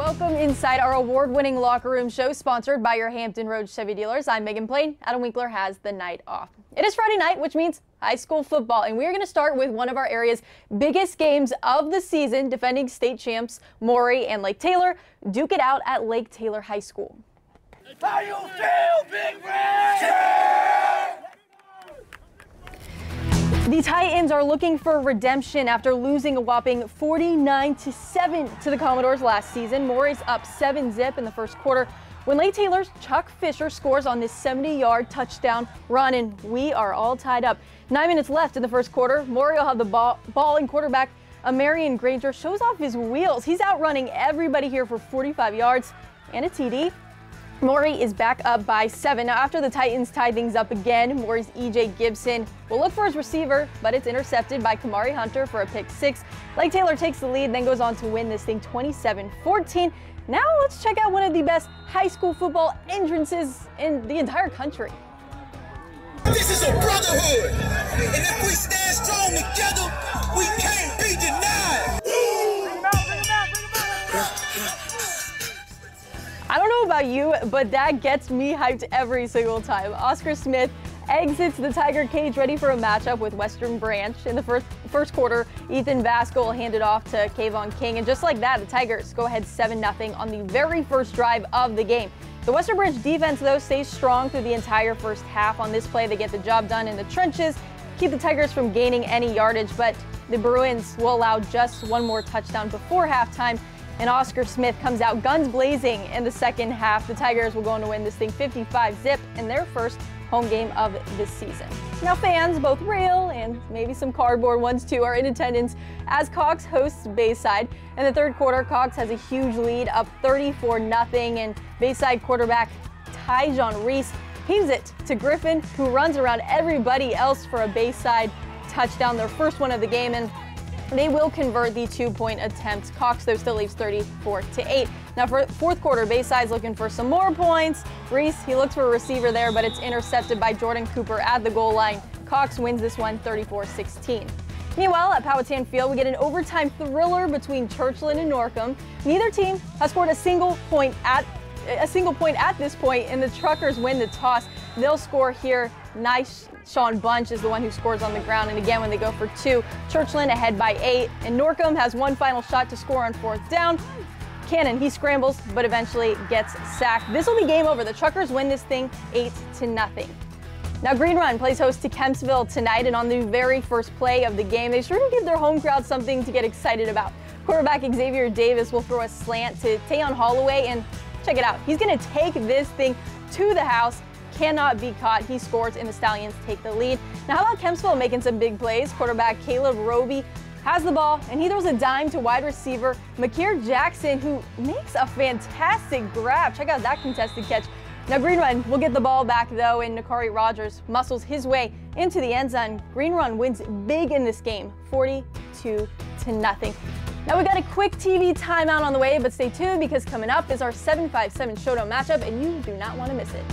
Welcome inside our award-winning locker room show sponsored by your Hampton Road Chevy dealers. I'm Megan Plain. Adam Winkler has the night off. It is Friday night, which means high school football, and we are going to start with one of our area's biggest games of the season. Defending state champs MAURY and Lake Taylor duke it out at Lake Taylor High School. How you feel, Big Red? The Titans are looking for redemption after losing a whopping 49-7 to the Commodores last season. MAURY's up 7-zip in the first quarter when Lake Taylor's Chuck Fisher scores on this 70-yard touchdown run, and we are all tied up. 9 minutes left in the first quarter. MAURY will have the ball, and quarterback Marion Granger shows off his wheels. He's outrunning everybody here for 45 yards and a TD. MAURY is back up by 7. Now, after the Titans tie things up again, MAURY's E.J. Gibson will look for his receiver, but it's intercepted by Kamari Hunter for a pick 6. Lake Taylor takes the lead, then goes on to win this thing 27-14. Now let's check out one of the best high school football entrances in the entire country. This is a brotherhood, and if we stand strong together, we can't be denied. I don't know about you, but that gets me hyped every single time. Oscar Smith exits the Tiger cage ready for a matchup with Western Branch. In the first quarter, Ethan Vasco will hand it off to Kayvon King, and just like that, the Tigers go ahead 7-0 on the very first drive of the game. The Western Branch defense, though, stays strong through the entire first half. On this play, they get the job done in the trenches, keep the Tigers from gaining any yardage, but the Bruins will allow just one more touchdown before halftime, and Oscar Smith comes out guns blazing in the second half. The Tigers will go on to win this thing 55-zip in their first home game of this season. Now, fans, both real and maybe some cardboard ones too, are in attendance as Cox hosts Bayside. In the third quarter, Cox has a huge lead, up 34-0, and Bayside quarterback Tyjon Reese heaves it to Griffin, who runs around everybody else for a Bayside touchdown, their first one of the game, and they will convert the 2-point attempt. Cox, though, still leaves 34-8. Now, for fourth quarter, Bayside's looking for some more points. Reese, he looks for a receiver there, but it's intercepted by Jordan Cooper at the goal line. Cox wins this one 34-16. Meanwhile, at Powhatan Field, we get an overtime thriller between Churchland and NORCOM. Neither team has scored a single point at this point, and the Truckers win the toss. They'll score here. Nice. Sean Bunch is the one who scores on the ground, and again, when they go for 2, Churchland ahead by 8, and NORCOM has one final shot to score on 4th down. Cannon, he scrambles, but eventually gets sacked. This will be game over. The Truckers win this thing 8-0. Now, Green Run plays host to KEMPSVILLE tonight, and on the very first play of the game, they sure do give their home crowd something to get excited about. Quarterback Xavier Davis will throw a slant to Tayon Holloway, and check it out. He's going to take this thing to the house. Cannot be caught. He scores, and the Stallions take the lead. Now, how about KEMPSVILLE making some big plays? Quarterback Caleb Roby has the ball, and he throws a dime to wide receiver Makir Jackson, who makes a fantastic grab. Check out that contested catch. Now, Green Run will get the ball back, though, and Nakari Rogers muscles his way into the end zone. Green Run wins big in this game, 42-0. Now, we got a quick TV timeout on the way, but stay tuned because coming up is our 7-5-7 Showdown matchup, and you do not want to miss it.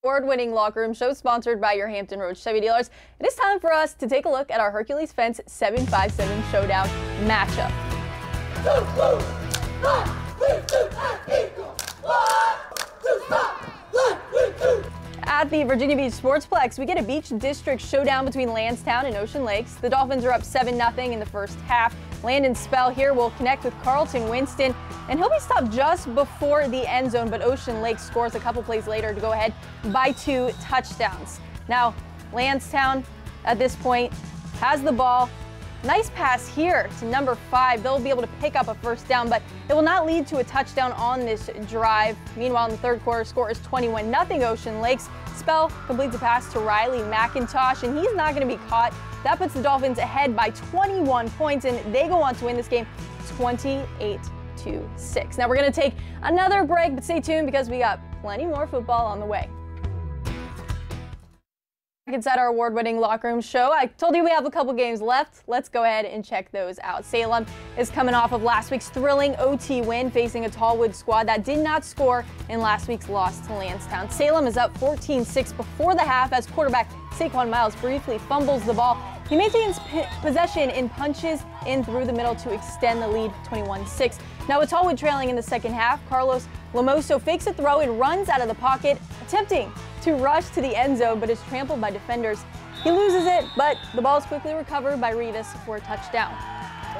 Award-winning locker room show sponsored by your Hampton Road Chevy dealers. It is time for us to take a look at our Hercules Fence 7-5-7 Showdown matchup. At the Virginia Beach Sportsplex, we get a Beach District showdown between LANDSTOWN and Ocean Lakes. The Dolphins are up 7-0 in the first half. Landon Spell here will connect with Carlton Winston, and he'll be stopped just before the end zone, but Ocean Lakes scores a couple plays later to go ahead by 2 touchdowns. Now, LANDSTOWN at this point has the ball. Nice pass here to number 5. They'll be able to pick up a first down, but it will not lead to a touchdown on this drive. Meanwhile, in the third quarter, score is 21-0 Ocean Lakes. Spell completes a pass to Riley McIntosh, and he's not going to be caught. That puts the Dolphins ahead by 21 points, and they go on to win this game 28-6. Now, we're going to take another break, but stay tuned because we got plenty more football on the way. Inside our award-winning locker room show, I told you we have a couple games left. Let's go ahead and check those out. Salem is coming off of last week's thrilling OT win, facing a TALLWOOD squad that did not score in last week's loss to LANDSTOWN. Salem is up 14-6 before the half as quarterback Saquon Miles briefly fumbles the ball. He maintains possession and punches in through the middle to extend the lead 21-6. Now with TALLWOOD trailing in the second half, Carlos Lamoso fakes a throw and runs out of the pocket, attempting to rush to the end zone, but is trampled by defenders. He loses it, but the ball is quickly recovered by Rivas for a touchdown.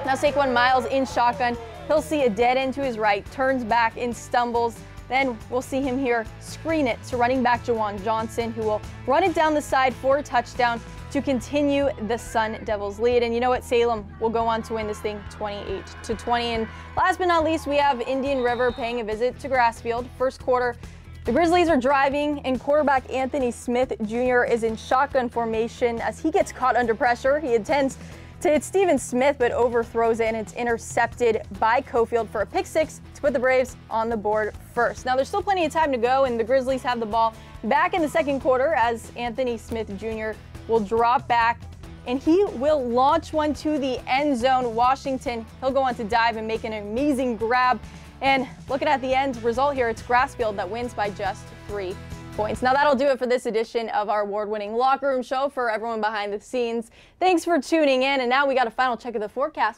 Now Saquon Miles in shotgun. He'll see a dead end to his right, turns back and stumbles. Then we'll see him here screen it to running back Jawan Johnson, who will run it down the side for a touchdown to continue the Sun Devils lead. And you know what? Salem will go on to win this thing 28-20. And last but not least, we have Indian River paying a visit to GRASSFIELD. First quarter, the Grizzlies are driving, and quarterback Anthony Smith Jr. is in shotgun formation as he gets caught under pressure. He intends to hit Steven Smith, but overthrows it, and it's intercepted by Cofield for a pick six to put the Braves on the board first. Now, there's still plenty of time to go, and the Grizzlies have the ball back in the second quarter as Anthony Smith Jr. will drop back, and he will launch one to the end zone. Washington, he'll go on to dive and make an amazing grab. And looking at the end result here, it's GRASSFIELD that wins by just 3 points. Now that'll do it for this edition of our award-winning locker room show for everyone behind the scenes. Thanks for tuning in, and now we got a final check of the forecast.